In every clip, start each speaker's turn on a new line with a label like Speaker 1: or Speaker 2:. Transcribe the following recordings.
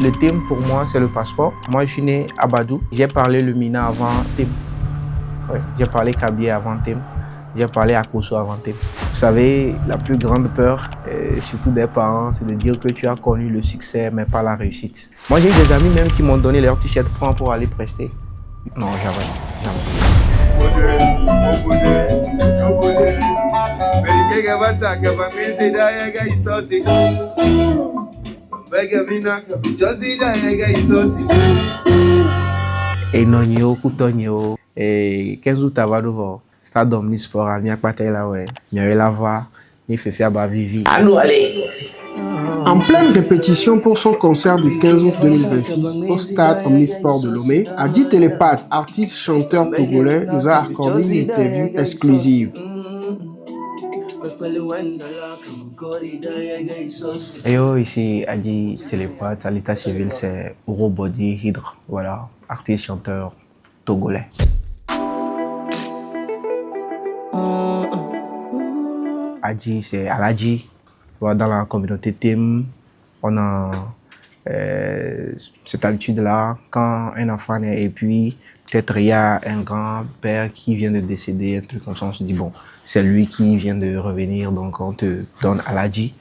Speaker 1: Le thème pour moi, c'est le passeport. Moi, je suis né à Badou. J'ai parlé le Mina avant thème. Ouais, j'ai parlé Kabylie avant thème. J'ai parlé Akoso avant thème. Vous savez, la plus grande peur, surtout des parents, c'est de dire que tu as connu le succès, mais pas la réussite. Moi, j'ai eu des amis même qui m'ont donné leur t-shirt pour aller prester. Non, jamais, jamais. Et Nonio, Coutonio, et Kenzo Tavadovo, Stade Omnisport, Amia Patela, ouais, Miaela Voix, Nifefi Abavivi. À nous aller!
Speaker 2: En pleine répétition pour son concert du 15 août 2026 au stade Omnisport de Lomé, Adi Télépathe, artiste chanteur togolais, nous a accordé une interview exclusive.
Speaker 1: Yo, ici Adi Télépathe, à l'état civil, c'est Urobody Hydre, voilà, artiste chanteur togolais. Adi, c'est Aladji. Dans la communauté TIM, on a cette habitude-là, quand un enfant naît et puis peut-être il y a un grand-père qui vient de décéder, un truc comme ça, on se dit bon, c'est lui qui vient de revenir, donc on te donne Aladji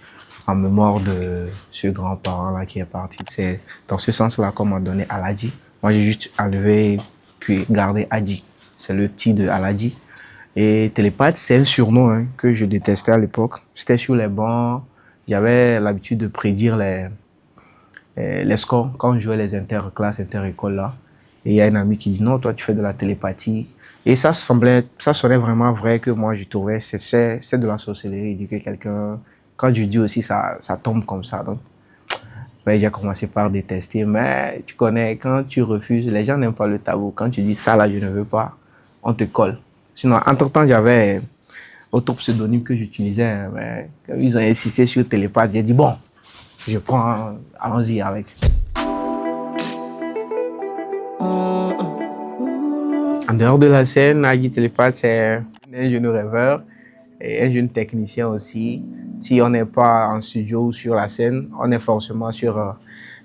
Speaker 1: en mémoire de ce grand-parent-là qui est parti. C'est dans ce sens-là qu'on m'a donné Aladji. Moi, j'ai juste enlevé puis gardé Adi. C'est le petit de Aladji. Et Télépathe, c'est un surnom que je détestais à l'époque. C'était sur les bancs. J'avais l'habitude de prédire les scores quand on jouait les interclasses, inter-écoles là. Et il y a un ami qui dit non, toi tu fais de la télépathie. Et ça sonnait vraiment vrai que moi je trouvais c'est de la sorcellerie. Il dit que quelqu'un, quand je dis aussi ça tombe comme ça. Donc, ben, j'ai commencé par détester. Mais tu connais, quand tu refuses, les gens n'aiment pas le tabou. Quand tu dis ça là, je ne veux pas, on te colle. Sinon, entre-temps, j'avais autre pseudonyme que j'utilisais, mais quand ils ont insisté sur Télépathe, j'ai dit bon, je prends, allons-y avec. En dehors de la scène, Adi Télépathe, c'est un jeune rêveur et un jeune technicien aussi. Si on n'est pas en studio ou sur la scène, on est forcément sur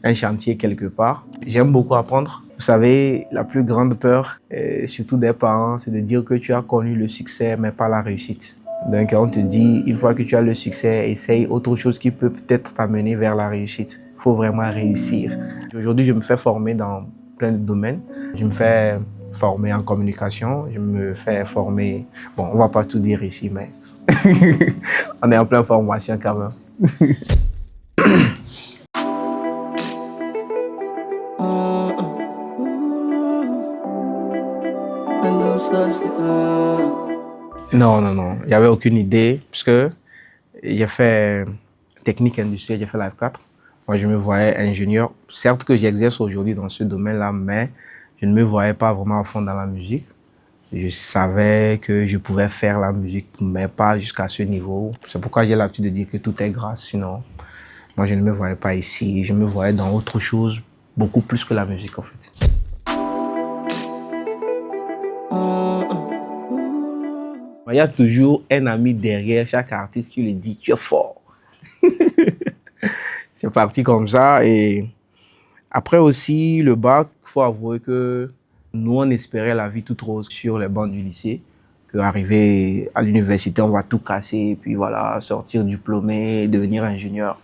Speaker 1: un chantier quelque part. J'aime beaucoup apprendre. Vous savez, la plus grande peur, surtout des parents, c'est de dire que tu as connu le succès, mais pas la réussite. Donc, on te dit, une fois que tu as le succès, essaye autre chose qui peut peut-être t'amener vers la réussite. Il faut vraiment réussir. Aujourd'hui, je me fais former dans plein de domaines. Je me fais former en communication. Je me fais former... Bon, on va pas tout dire ici, mais on est en pleine formation quand même. Non. Il n'y avait aucune idée, puisque j'ai fait technique industrielle, j'ai fait la F4. Moi, je me voyais ingénieur. Certes que j'exerce aujourd'hui dans ce domaine-là, mais je ne me voyais pas vraiment à fond dans la musique. Je savais que je pouvais faire la musique, mais pas jusqu'à ce niveau. C'est pourquoi j'ai l'habitude de dire que tout est grâce. Sinon, moi, je ne me voyais pas ici. Je me voyais dans autre chose, beaucoup plus que la musique, en fait. Il y a toujours un ami derrière chaque artiste qui lui dit « tu es fort ». C'est parti comme ça. Et après aussi, le bac, il faut avouer que nous, on espérait la vie toute rose sur les bancs du lycée. Qu'arriver à l'université, on va tout casser, et puis voilà, sortir diplômé, devenir ingénieur.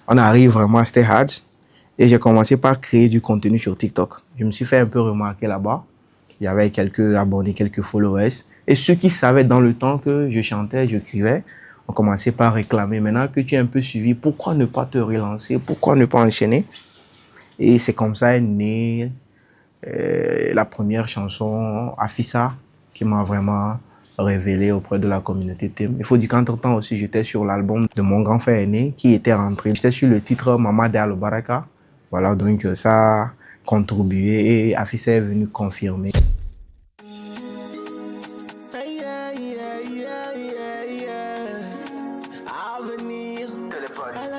Speaker 1: On arrive vraiment, c'était hard. Et j'ai commencé par créer du contenu sur TikTok. Je me suis fait un peu remarquer là-bas. Il y avait quelques abonnés, quelques followers. Et ceux qui savaient dans le temps que je chantais, j'écrivais, ont commencé par réclamer. Maintenant que tu es un peu suivi, pourquoi ne pas te relancer? Pourquoi ne pas enchaîner? Et c'est comme ça est née la première chanson, Afissa, qui m'a vraiment révélé auprès de la communauté TIM. Il faut dire qu'entre-temps aussi, j'étais sur l'album de mon grand frère aîné qui était rentré. J'étais sur le titre Mama de Al-Baraka. Voilà, donc ça a contribué et Afissa est venu confirmer.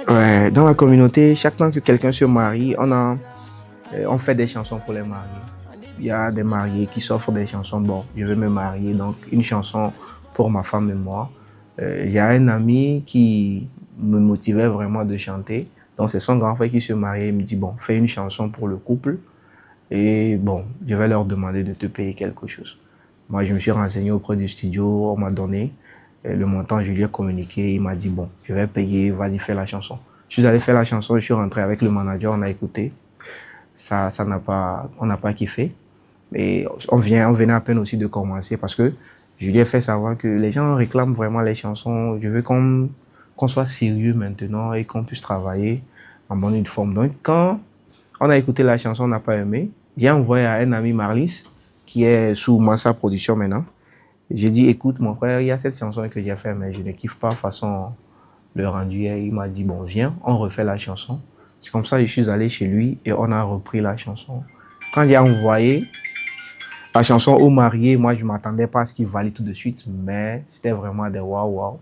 Speaker 1: Ouais, dans la communauté, chaque temps que quelqu'un se marie, on fait des chansons pour les mariés. Il y a des mariés qui s'offrent des chansons. Bon, je veux me marier, donc une chanson pour ma femme et moi. Il y a un ami qui me motivait vraiment de chanter. Donc c'est son grand frère qui se marie. Il me dit, bon, fais une chanson pour le couple. Et bon, je vais leur demander de te payer quelque chose. Moi, je me suis renseigné auprès du studio, on m'a donné le montant, je lui ai communiqué, il m'a dit, bon, je vais payer, vas-y, fais la chanson. Je suis allé faire la chanson, je suis rentré avec le manager, on a écouté. On n'a pas kiffé. Et on venait à peine aussi de commencer parce que je lui ai fait savoir que les gens réclament vraiment les chansons. Je veux qu'on soit sérieux maintenant et qu'on puisse travailler en bonne et due forme. Donc, quand on a écouté la chanson, on n'a pas aimé, j'ai envoyé à un ami Marlis, qui est sous Massa Production maintenant. J'ai dit, écoute, mon frère, il y a cette chanson que j'ai faite, mais je ne kiffe pas façon le rendu. Et il m'a dit, bon, viens, on refait la chanson. C'est comme ça que je suis allé chez lui et on a repris la chanson. Quand j'ai envoyé la chanson au marié, moi, je ne m'attendais pas à ce qu'il valide tout de suite, mais c'était vraiment des waouh, waouh.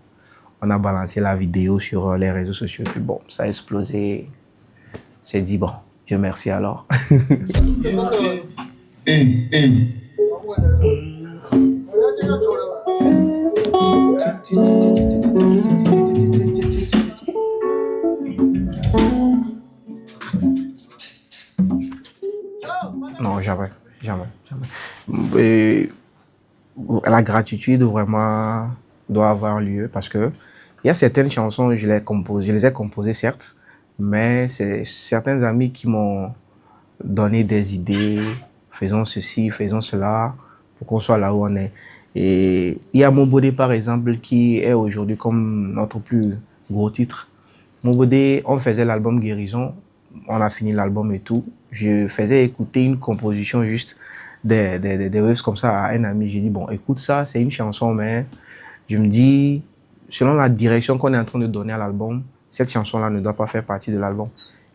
Speaker 1: On a balancé la vidéo sur les réseaux sociaux, puis bon, ça a explosé. J'ai dit, bon, Dieu merci alors. Non, jamais, jamais, jamais. Et la gratitude vraiment doit avoir lieu parce que il y a certaines chansons, je les ai composées certes, mais c'est certains amis qui m'ont donné des idées, faisons ceci, faisons cela, pour qu'on soit là où on est. Et il y a Mobodé par exemple qui est aujourd'hui comme notre plus gros titre. Mobodé, on faisait l'album Guérison, on a fini l'album et tout. Je faisais écouter une composition juste des waves comme ça à un ami. J'ai dit, bon, écoute ça, c'est une chanson, mais je me dis, selon la direction qu'on est en train de donner à l'album, cette chanson-là ne doit pas faire partie de l'album.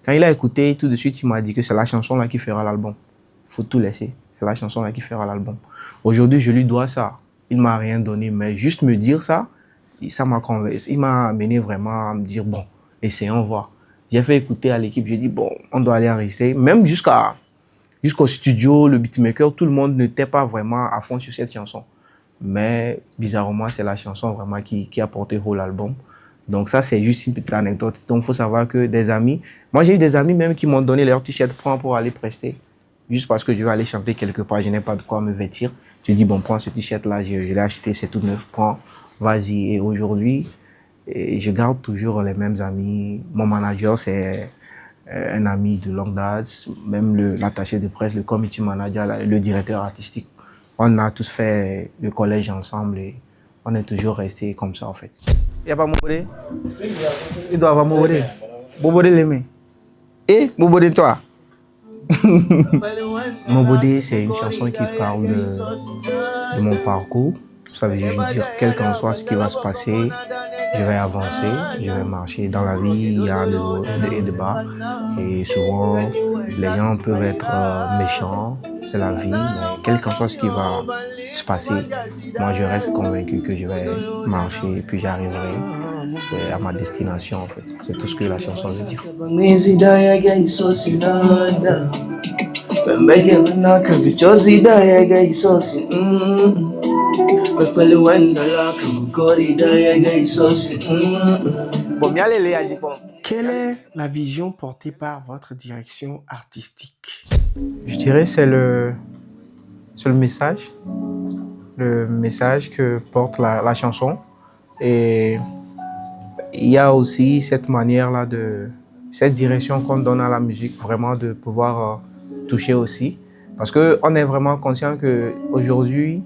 Speaker 1: Quand il a écouté, tout de suite, il m'a dit que c'est la chanson-là qui fera l'album. Il faut tout laisser. C'est la chanson-là qui fera l'album. Aujourd'hui, je lui dois ça. Il ne m'a rien donné, mais juste me dire ça, ça m'a convaincu. Il m'a amené vraiment à me dire, bon, essayons voir. J'ai fait écouter à l'équipe, j'ai dit, bon, on doit aller enregistrer. Même jusqu'au studio, le beatmaker, tout le monde n'était pas vraiment à fond sur cette chanson. Mais bizarrement, c'est la chanson vraiment qui a porté haut l'album. Donc ça, c'est juste une petite anecdote. Donc il faut savoir que des amis, moi j'ai eu des amis même qui m'ont donné leur t-shirt pour aller prester. Juste parce que je vais aller chanter quelque part, je n'ai pas de quoi me vêtir. Je dis, bon, prends ce t-shirt-là, je l'ai acheté, c'est tout neuf, prends, vas-y. Et aujourd'hui, je garde toujours les mêmes amis. Mon manager, c'est un ami de longue date, même l'attaché de presse, le committee manager, le directeur artistique. On a tous fait le collège ensemble et on est toujours restés comme ça en fait. Il n'y a pas Mobodé? Il doit avoir Mobodé. Mobodé l'aimé. Et Mobodé toi? Mobodé, c'est une chanson qui parle de mon parcours. Ça veut juste dire, quel qu'en soit ce qui va se passer, je vais avancer, je vais marcher. Dans la vie, il y a de hauts et de bas. Et souvent, les gens peuvent être méchants, c'est la vie. Mais quel qu'en soit ce qui va se passer, moi, je reste convaincu que je vais marcher et puis j'arriverai à ma destination, en fait. C'est tout ce que la chanson veut dire.
Speaker 2: Quelle est la vision portée par votre direction artistique?
Speaker 1: Je dirais c'est le message que porte la chanson. Et il y a aussi cette manière-là cette direction qu'on donne à la musique, vraiment de pouvoir toucher aussi. Parce qu'on est vraiment conscient qu'aujourd'hui,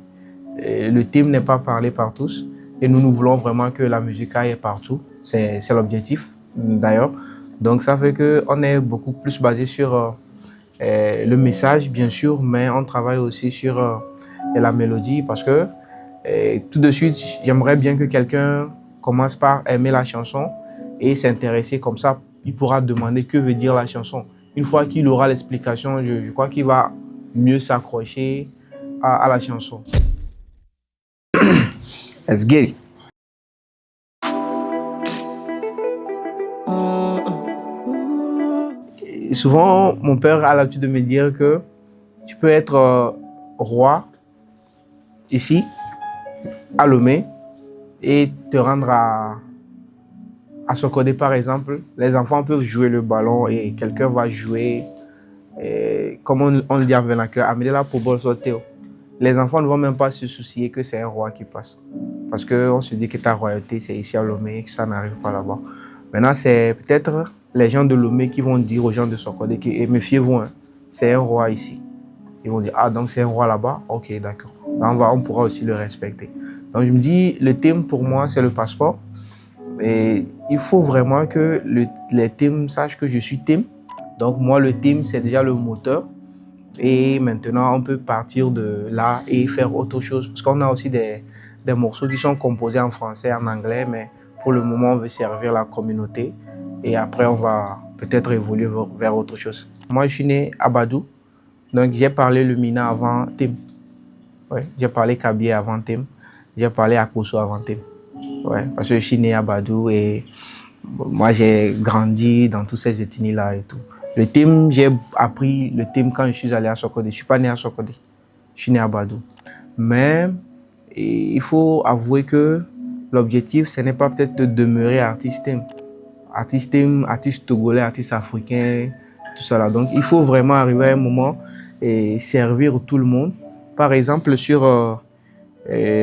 Speaker 1: le thème n'est pas parlé par tous. Et nous voulons vraiment que la musique aille partout. C'est l'objectif, d'ailleurs. Donc ça fait qu'on est beaucoup plus basé sur le message, bien sûr, mais on travaille aussi sur la mélodie parce que tout de suite, j'aimerais bien que quelqu'un commence par aimer la chanson et s'intéresser comme ça. Il pourra demander que veut dire la chanson. Une fois qu'il aura l'explication, je crois qu'il va mieux s'accrocher à la chanson. Let's get it. Et souvent, mon père a l'habitude de me dire que tu peux être roi ici, à Lomé, et te rendre à Sokodé, par exemple, les enfants peuvent jouer le ballon et quelqu'un va jouer, comme on le dit en vernacular, Amélie pour bol sauter. Les enfants ne vont même pas se soucier que c'est un roi qui passe. Parce qu'on se dit que ta royauté, c'est ici à Lomé et que ça n'arrive pas là-bas. Maintenant, c'est peut-être les gens de Lomé qui vont dire aux gens de Sokodé que méfiez-vous, hein, c'est un roi ici. Ils vont dire, ah, donc c'est un roi là-bas? Ok, d'accord. On pourra aussi le respecter. Donc, je me dis, le thème pour moi, c'est le passeport. Et il faut vraiment que les teams sachent que je suis team. Donc, moi, le team, c'est déjà le moteur. Et maintenant, on peut partir de là et faire autre chose. Parce qu'on a aussi des morceaux qui sont composés en français, en anglais, mais pour le moment, on veut servir la communauté. Et après, on va peut-être évoluer vers autre chose. Moi, je suis né à Badou. Donc, j'ai parlé le Mina avant Tim. Ouais, j'ai parlé Kabylie avant Tim. J'ai parlé Akoso avant Tim. Ouais, parce que je suis né à Badou et moi, j'ai grandi dans tous ces ethnies-là et tout. Le thème, j'ai appris le thème quand je suis allé à Sokodé. Je ne suis pas né à Sokodé. Je suis né à Badou. Mais il faut avouer que l'objectif, ce n'est pas peut-être de demeurer artiste thème. Artiste togolais, artiste africain, tout ça là. Donc, il faut vraiment arriver à un moment et servir tout le monde. Par exemple, sur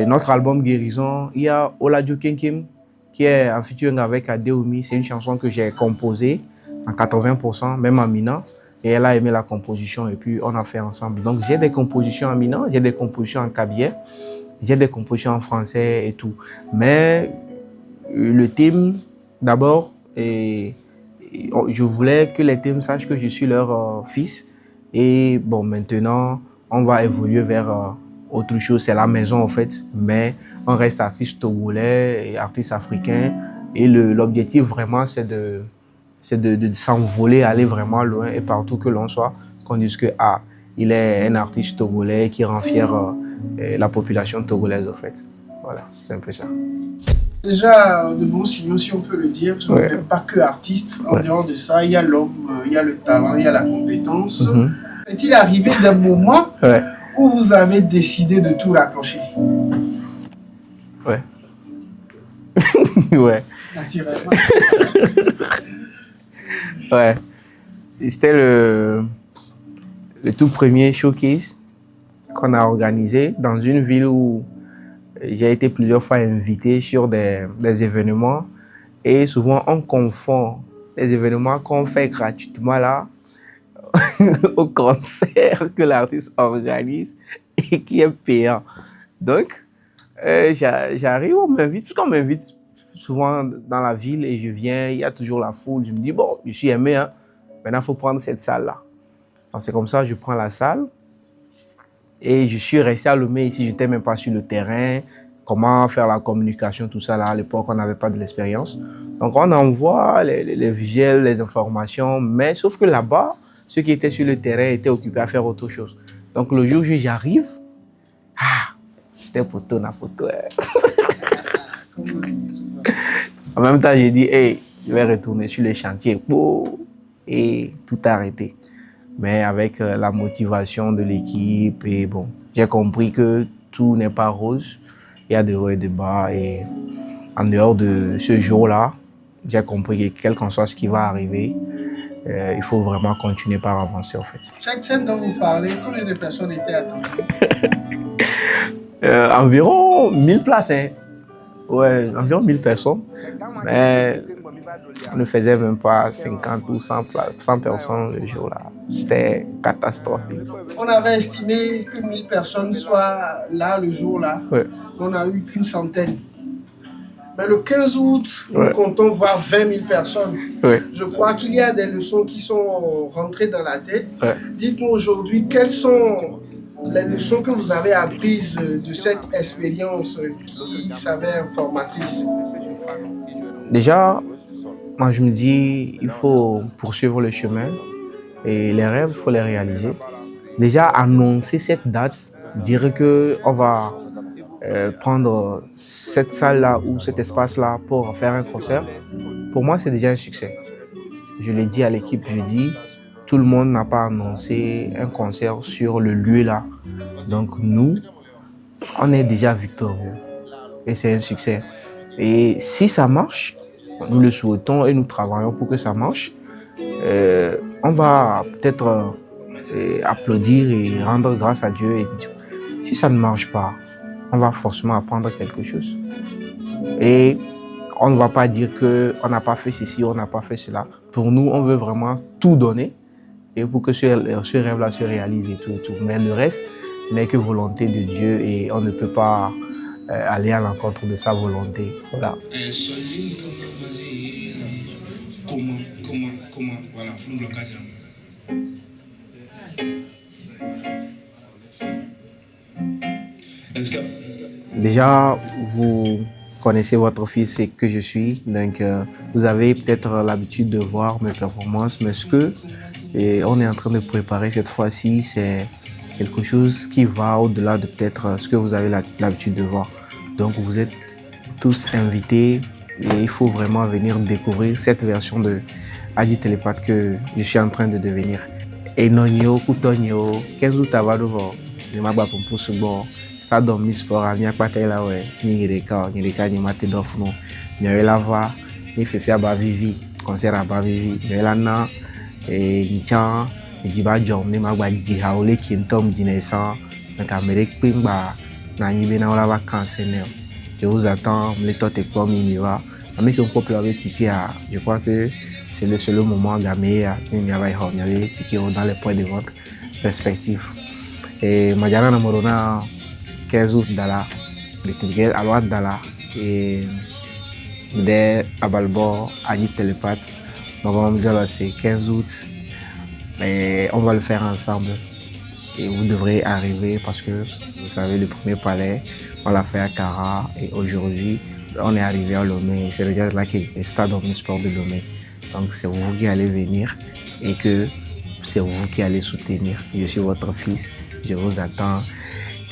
Speaker 1: notre album Guérison, il y a Oladio Kenkim qui est en featuring avec Adeomi. C'est une chanson que j'ai composée en 80%, même en Mina. Et elle a aimé la composition et puis on a fait ensemble. Donc j'ai des compositions en Mina, j'ai des compositions en Kabylie, j'ai des compositions en français et tout. Mais le thème, d'abord, je voulais que les thèmes sachent que je suis leur fils. Et bon, maintenant, on va évoluer vers autre chose. C'est la maison en fait, mais on reste artiste togolais et artiste africain. Et l'objectif vraiment, c'est de s'envoler, aller vraiment loin et partout que l'on soit, qu'on dise que il est un artiste togolais qui rend fier la population togolaise en fait. Voilà, c'est un peu ça.
Speaker 2: Déjà, de bons signaux, si on peut le dire, parce qu'on n'est pas que artiste. En dehors de ça, il y a l'homme, il y a le talent, il y a la compétence. Est-il arrivé d'un moment où vous avez décidé de tout raccrocher?
Speaker 1: Ouais. Ouais.
Speaker 2: Naturellement.
Speaker 1: Ouais. C'était le tout premier showcase qu'on a organisé dans une ville où j'ai été plusieurs fois invité sur des événements. Et souvent, on confond les événements qu'on fait gratuitement là au concert que l'artiste organise et qui est payant. Donc, j'arrive, on m'invite, puisqu'on m'invite souvent dans la ville et je viens, il y a toujours la foule. Je me dis, bon, je suis aimé, hein. Maintenant, il faut prendre cette salle-là. C'est comme ça, je prends la salle et je suis resté à Lomé ici. Je n'étais même pas sur le terrain. Comment faire la communication, tout ça là. À l'époque, on n'avait pas de l'expérience. Donc, on envoie les visuels, les informations, mais sauf que là-bas, ceux qui étaient sur le terrain étaient occupés à faire autre chose. Donc, le jour où j'arrive, c'était photo, na photo. En même temps, j'ai dit, hey, je vais retourner sur les chantiers. Et tout arrêté. Mais avec la motivation de l'équipe, et bon, j'ai compris que tout n'est pas rose. Il y a des hauts et des bas. Et en dehors de ce jour-là, j'ai compris que quel qu'en soit ce qui va arriver, il faut vraiment continuer par avancer en fait.
Speaker 2: Chaque scène dont vous parlez, combien de personnes étaient attendues?
Speaker 1: Environ 1000 places. Hein. Ouais, environ 1000 personnes. Mais on ne faisait même pas 50 ou 100 personnes le jour-là. C'était catastrophique.
Speaker 2: On avait estimé que 1000 personnes soient là le jour-là.
Speaker 1: Ouais.
Speaker 2: On n'a eu qu'une centaine. Mais le 15 août, nous comptons voir 20 000 personnes.
Speaker 1: Ouais.
Speaker 2: Je crois qu'il y a des leçons qui sont rentrées dans la tête. Ouais. Dites-moi aujourd'hui, quelles sont les leçons que vous avez apprises de cette expérience qui s'avère formatrice?
Speaker 1: Déjà, moi je me dis, il faut poursuivre le chemin et les rêves, il faut les réaliser. Déjà, annoncer cette date, dire qu'on va prendre cette salle-là ou cet espace-là pour faire un concert, pour moi, c'est déjà un succès. Je l'ai dit à l'équipe, je dis, tout le monde n'a pas annoncé un concert sur le lieu-là. Donc nous, on est déjà victorieux et c'est un succès. Et si ça marche, Nous le souhaitons et nous travaillons pour que ça marche. On va peut-être applaudir et rendre grâce à Dieu. Et si ça ne marche pas, on va forcément apprendre quelque chose. Et on ne va pas dire qu'on n'a pas fait ceci, on n'a pas fait cela. Pour nous, on veut vraiment tout donner et pour que ce rêve-là se réalise et tout. Mais le reste n'est que volonté de Dieu et on ne peut pas aller à l'encontre de sa volonté. Voilà. Comment, voilà, déjà, vous connaissez votre fils et que je suis, donc vous avez peut-être l'habitude de voir mes performances, mais ce que on est en train de préparer cette fois-ci, c'est quelque chose qui va au-delà de peut-être ce que vous avez l'habitude de voir. Donc vous êtes tous invités et il faut vraiment venir découvrir cette version de Adi Télépathe que je suis en train de devenir. Et Nonio, Coutonio, Kenzo Tavadovo, je m'abats pour ce bord. Stade omnisport, à Nia Patela, ouais, Nireka, Nimate Dofno, Lava, ni Fefe Abavivi, concert Abavivi, Melana, et Nichan, Jiba Jom, ni Magba Jihaole, Kintom, Dinesa, donc Amérique Pimba, Nani Bena vacances. Je vous attends, les totes et pommes, Mimiwa. Avec un couple avec ticket, je crois que c'est le seul moment gamé, il y avait ticket dans les points de vente respectifs. Et Madjana Namorona, 15 août Dala, de Tigel à l'ouest Dala, et de Abalbo, Adi Télépathe. Donc on va c'est 15 août, et on va le faire ensemble. Et vous devrez arriver parce que vous savez, le premier palais, on l'a fait à Kara, et aujourd'hui, on est arrivé à Lomé. C'est déjà là qui est le stade omnisport de Lomé. Donc c'est vous qui allez venir et que c'est vous qui allez soutenir. Je suis votre fils, je vous attends.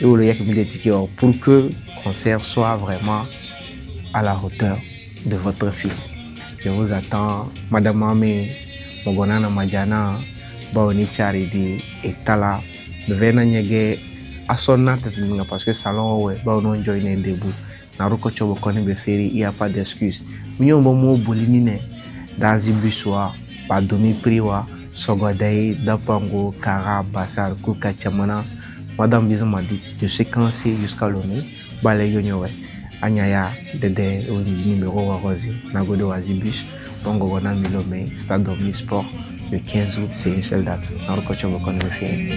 Speaker 1: Et vous voulez mis des tickets pour que le concert soit vraiment à la hauteur de votre fils. Je vous attends. Madame Amé, Mogona Madjana, Baoni Charidi et Tala. Venez nyege asonna parce que salon ouais, Baono joiner debout. Naruko chobo koni beferi, il n'y a pas d'excuse. Mignon momo bolinine, d'Azibuswa, pas demi-priwa, Sogodei, Dapango, Kara, Bassal, Kuka Chamana. Madame Bizan m'a dit, je sais quand c'est jusqu'à l'ONU, Balayonyowe, Anyaya, Dede, au numéro Warosi, Nagodo Azibus, Bongogona Milome, Stade Omnisport, le 15 août, c'est une seule date. Naruko chobo koni beferi.